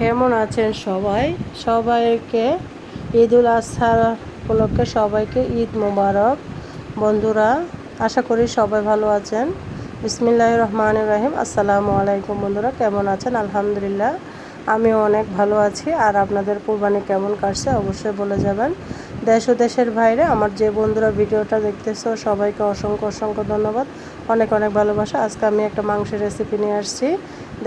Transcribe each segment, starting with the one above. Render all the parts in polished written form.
কেমন আছেন সবাই? সবাইকে ঈদুল আজহার উপলক্ষে সবাইকে ঈদ মোবারক। বন্ধুরা, আশা করি সবাই ভালো আছেন। বিসমিল্লাহির রহমানির রহিম। আসসালামু আলাইকুম। বন্ধুরা কেমন আছেন? আলহামদুলিল্লাহ আমিও অনেক ভালো আছি। আর আপনাদের কুরবানি কেমন কাটছে অবশ্যই বলে যাবেন। দেশ ও দেশের বাইরে আমার যে বন্ধুরা ভিডিওটা দেখতেছো সবাইকে অসংখ্য অসংখ্য ধন্যবাদ, অনেক অনেক ভালোবাসা। আজকে আমি একটা মাংসের রেসিপি নিয়ে আসছি।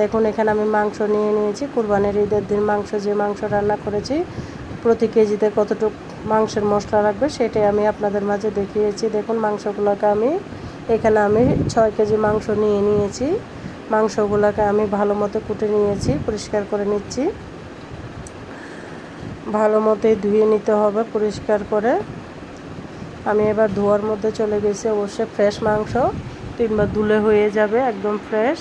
দেখুন, এখানে আমি মাংস নিয়ে নিয়েছি। কুরবানির ঈদের দিন যে মাংস রান্না করেছি, প্রতি কেজিতে কতটুকু মাংসের মশলা লাগবে সেটাই আমি আপনাদের মাঝে দেখিয়েছি। দেখুন, মাংসগুলোকে আমি 6 কেজি মাংস নিয়ে নিয়েছি। মাংসগুলোকে আমি ভালো মতো কুটে নিয়েছি, পরিষ্কার করে নিচ্ছি। ভালো মতোই ধুয়ে নিতে হবে পরিষ্কার করে। আমি এবার ধোয়ার মধ্যে চলে গেছি। অবশ্যই ফ্রেশ মাংস, 3বার ধুলে হয়ে যাবে, একদম ফ্রেশ।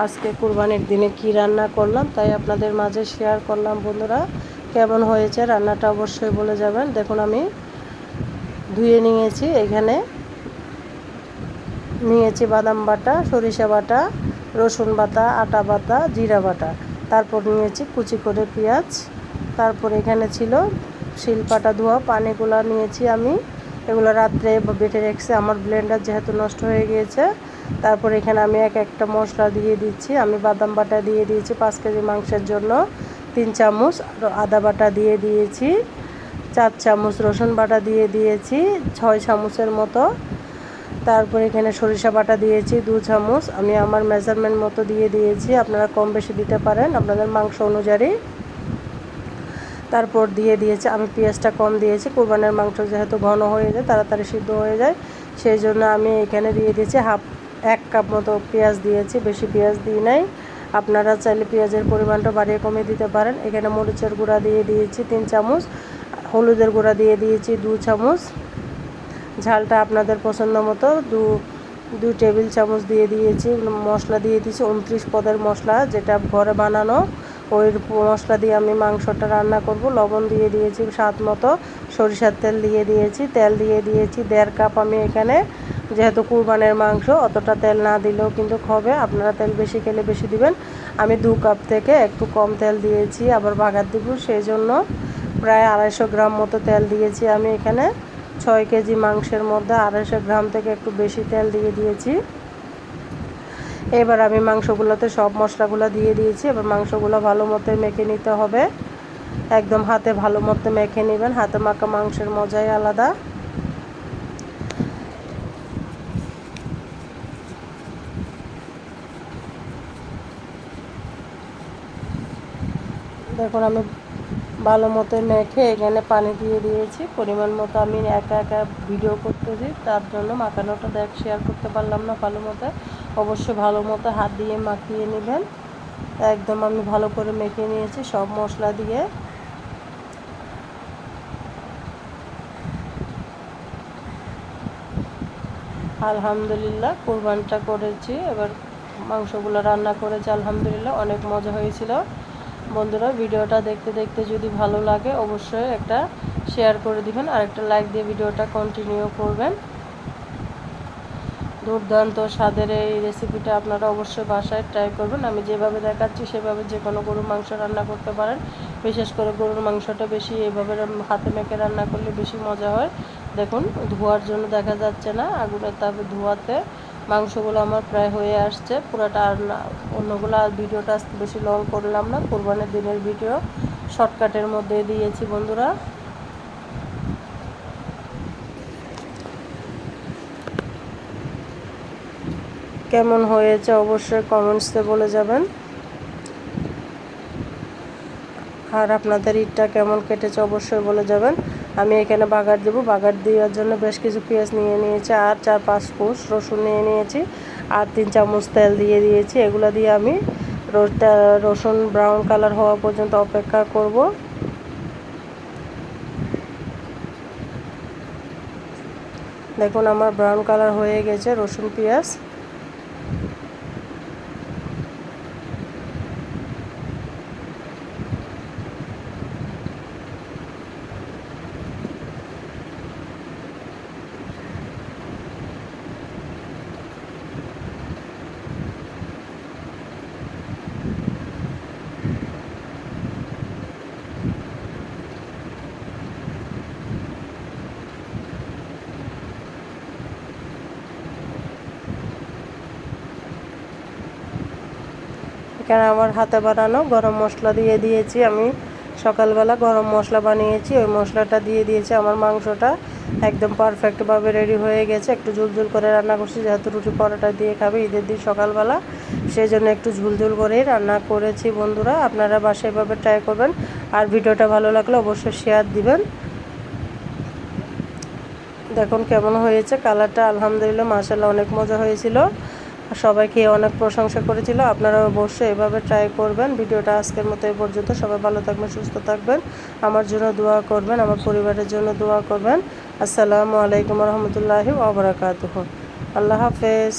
আজকে কুরবানির দিনে কি রান্না করলাম তাই আপনাদের মাঝে শেয়ার করলাম। বন্ধুরা, কেমন হয়েছে রান্নাটা অবশ্যই বলে যাবেন। দেখুন, আমি ধুয়ে নিয়েছি। এখানে নিয়েছি বাদাম বাটা, সরিষা বাটা, রসুন বাটা, আটা বাটা, জিরা বাটা। তারপর নিয়েছি কুচি করে পেঁয়াজ। তারপর এখানে ছিল শিলপাটা ধোয়া পানিগুলো নিয়েছি আমি। এগুলো রাত্রে বেটে রেখেছি, আমার ব্লেন্ডার যেহেতু নষ্ট হয়ে গিয়েছে। তারপর এখানে আমি একটা মশলা দিয়ে দিচ্ছি। আমি বাদাম বাটা দিয়ে দিয়েছি 5 কেজি মাংসের জন্য 3 চামচ, আদা বাটা দিয়ে দিয়েছি 4 চামচ, রসুন বাটা দিয়ে দিয়েছি 6 চামচের মতো। তারপর এখানে সরিষা বাটা দিয়েছি 2 চামচ। আমি আমার মেজারমেন্ট মতো দিয়ে দিয়েছি, আপনারা কম বেশি দিতে পারেন আপনাদের মাংস অনুযায়ী। তারপর দিয়ে দিয়েছি আমি পেঁয়াজটা কম দিয়েছি, কুরবানের মাংস যেহেতু ঘন হয়ে যায়, তাড়াতাড়ি সিদ্ধ হয়ে যায়, সেই জন্য আমি এখানে দিয়ে দিয়েছি 1 কাপ মতো পেঁয়াজ দিয়েছি, বেশি পেঁয়াজ দিই নাই। আপনারা চাইলে পেঁয়াজের পরিমাণটা বাড়িয়ে কমিয়ে দিতে পারেন। এখানে মরিচের গুঁড়া দিয়ে দিয়েছি 3 চামচ, হলুদের গুঁড়া দিয়ে দিয়েছি 2 চামচ, ঝালটা আপনাদের পছন্দ মতো 2 টেবিল চামচ দিয়ে দিয়েছি। মশলা দিয়ে দিয়েছি 29 পদের মশলা, যেটা ঘরে বানানো, ওই মশলা দিয়ে আমি মাংসটা রান্না করব। লবণ দিয়ে দিয়েছি স্বাদ মতো, সরিষার তেল দিয়ে দিয়েছি, তেল দিয়ে দিয়েছি 1.5 কাপ। আমি এখানে যেহেতু কুরবানের মাংস অতটা তেল না দিলেও কিন্তু হবে, আপনারা তেল বেশি খেলে বেশি দিবেন। আমি 2 কাপ থেকে একটু কম তেল দিয়েছি, আবার বাগার দিব, সেই জন্য প্রায় 250 গ্রাম মতো তেল দিয়েছি। আমি এখানে 6 কেজি মাংসের মধ্যে 250 গ্রাম থেকে একটু বেশি তেল দিয়ে দিয়েছি। এবার আমি মাংসগুলোতে সব মশলাগুলো দিয়ে দিয়েছি। এবার মাংসগুলো ভালো মতো মেখে নিতে হবে, একদম হাতে ভালো মতো মেখে নেবেন। হাতে মাখা মাংসের মজাই আলাদা। দেখুন, আমি ভালো মতো মেখে এখানে পানি দিয়ে দিয়েছি পরিমাণ মতো। আমি একা একা ভিডিও করতেছি, তার জন্য মাখানোটা শেয়ার করতে পারলাম না ভালো মতো। অবশ্যই ভালো মতো হাত দিয়ে মাখিয়ে নেবেন। একদম আমি ভালো করে মেখে নিয়েছি সব মশলা দিয়ে। আলহামদুলিল্লাহ কুরবানটা করেছি, এবার মাংসগুলো রান্না করেছি। আলহামদুলিল্লাহ অনেক মজা হয়েছিল। বন্ধুরা, ভিডিওটা দেখতে দেখতে যদি ভালো লাগে অবশ্যই একটা শেয়ার করে দিবেন, আর একটা লাইক দিয়ে ভিডিওটা কন্টিনিউ করবেন। দুর্দান্ত স্বাদের এই রেসিপিটা আপনারা অবশ্যই বাসায় ট্রাই করবেন। আমি যেভাবে দেখাচ্ছি সেভাবে যে কোনো গরুর মাংস রান্না করতে পারেন। বিশেষ করে গরুর মাংসটা বেশি এইভাবে হাতে মেখে রান্না করলে বেশি মজা হয়। দেখুন, ধোয়ার জন্য দেখা যাচ্ছে না আগুনের তাপে ধোয়াতে মাংসগুলো আমার প্রায় হয়ে আসছে পুরাটা। আর না, অন্যগুলো আর ভিডিওটা বেশি লং করলাম না, কোরবানির দিনের ভিডিও শর্টকাটের মধ্যে দিয়েছি। বন্ধুরা, কেমন হয়েছে অবশ্যই কমেন্টসে বলে যাবেন। আর আপনাদের ঈদটা কেমন কেটেছে অবশ্যই বলে যাবেন। আমি এখানে বাগার দেবো, বাগার দেওয়ার জন্য বেশ কিছু পেঁয়াজ নিয়ে নিয়েছি, আর 4-5 কোষ রসুন নিয়ে নিয়েছি, আর 3 চামচ তেল দিয়ে দিয়েছি। এগুলো দিয়ে আমি রসুন ব্রাউন কালার হওয়া পর্যন্ত অপেক্ষা করব। দেখুন, আমার ব্রাউন কালার হয়ে গেছে রসুন পেঁয়াজ। এখানে আমার হাতে বানানো গরম মশলা দিয়ে দিয়েছি। আমি সকালবেলা গরম মশলা বানিয়েছি, ওই মশলাটা দিয়ে দিয়েছি। আমার মাংসটা একদম পারফেক্টভাবে রেডি হয়ে গেছে। একটু ঝুলঝুল করে রান্না করছি, যেহেতু রুটি পরোটা দিয়ে খাবে ঈদের দিন সকালবেলা, সেই জন্য একটু ঝুলঝুল করেই রান্না করেছি। বন্ধুরা, আপনারা বাসায় এভাবে ট্রাই করবেন। আর ভিডিওটা ভালো লাগলে অবশ্যই শেয়ার দিবেন। দেখুন কেমন হয়েছে কালারটা, আলহামদুলিল্লাহ মাশাআল্লাহ অনেক মজা হয়েছিল। সবাই খেয়ে অনেক প্রশংসা করেছিল। আপনারা অবশ্যই এভাবে ট্রাই করবেন। ভিডিওটা আজকের মতো এই পর্যন্ত। সবাই ভালো থাকবেন, সুস্থ থাকবেন, আমার জন্য দোয়া করবেন, আমার পরিবারের জন্য দোয়া করবেন। আসসালামু আলাইকুম রহমতুল্লাহি ওয়া বারাকাতুহু। আল্লাহ হাফেজ।